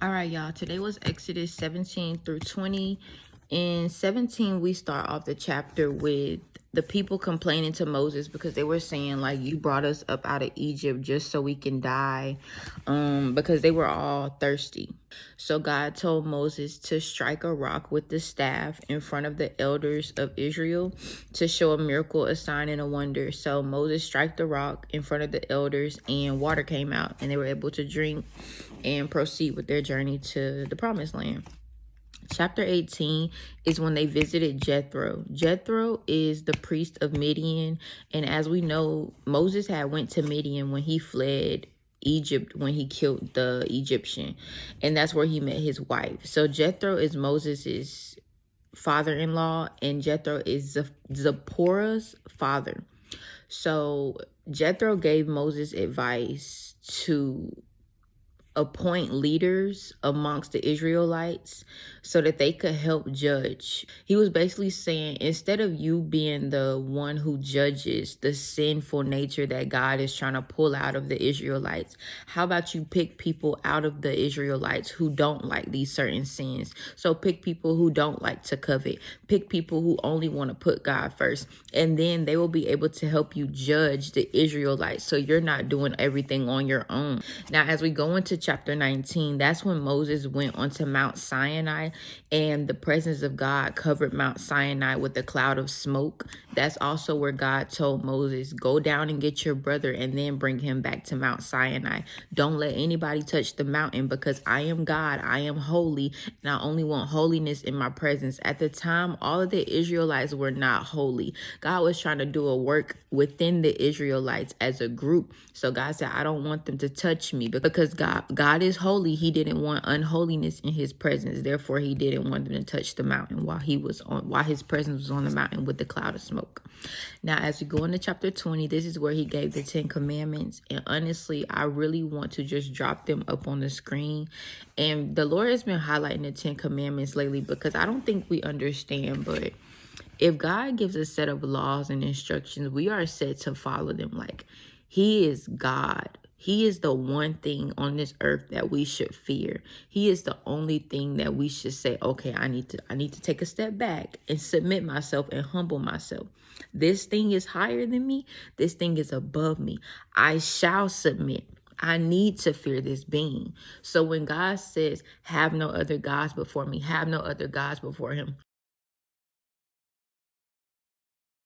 All right, y'all. Today was Exodus 17 through 20. In 17, we start off the chapter with the people complaining to Moses because they were saying, like, you brought us up out of Egypt just so we can die, because they were all thirsty. So God told Moses to strike a rock with the staff in front of the elders of Israel to show a miracle, a sign, and a wonder. So Moses struck the rock in front of the elders, and water came out, and they were able to drink and proceed with their journey to the promised land. Chapter 18 is when they visited Jethro. Jethro is the priest of Midian, and as we know, Moses had went to Midian when he fled Egypt, when he killed the Egyptian, and that's where he met his wife. So Jethro is Moses's father-in-law, and Jethro is Zipporah's father. So Jethro gave Moses advice to appoint leaders amongst the Israelites so that they could help judge. He was basically saying, instead of you being the one who judges the sinful nature that God is trying to pull out of the Israelites, how about you pick people out of the Israelites who don't like these certain sins? So pick people who don't like to covet, pick people who only want to put God first, and then they will be able to help you judge the Israelites so you're not doing everything on your own. Now, as we go into chapter 19, that's when Moses went onto Mount Sinai, and the presence of God covered Mount Sinai with a cloud of smoke. That's also where God told Moses, go down and get your brother and then bring him back to Mount Sinai. Don't let anybody touch the mountain, because I am God, I am holy, and I only want holiness in my presence. At the time, all of the Israelites were not holy. God was trying to do a work within the Israelites as a group. So God said, I don't want them to touch me, because God is holy. He didn't want unholiness in his presence. Therefore, he didn't want them to touch the mountain while his presence was on the mountain with the cloud of smoke. Now, as we go into chapter 20, this is where he gave the 10 commandments. And honestly, I really want to just drop them up on the screen. And the Lord has been highlighting the 10 commandments lately because I don't think we understand, but if God gives a set of laws and instructions, we are set to follow them. Like, he is God. He is the one thing on this earth that we should fear. He is the only thing that we should say, okay, I need to take a step back and submit myself and humble myself. This thing is higher than me. This thing is above me. I shall submit. I need to fear this being. So when God says, have no other gods before me, have no other gods before him,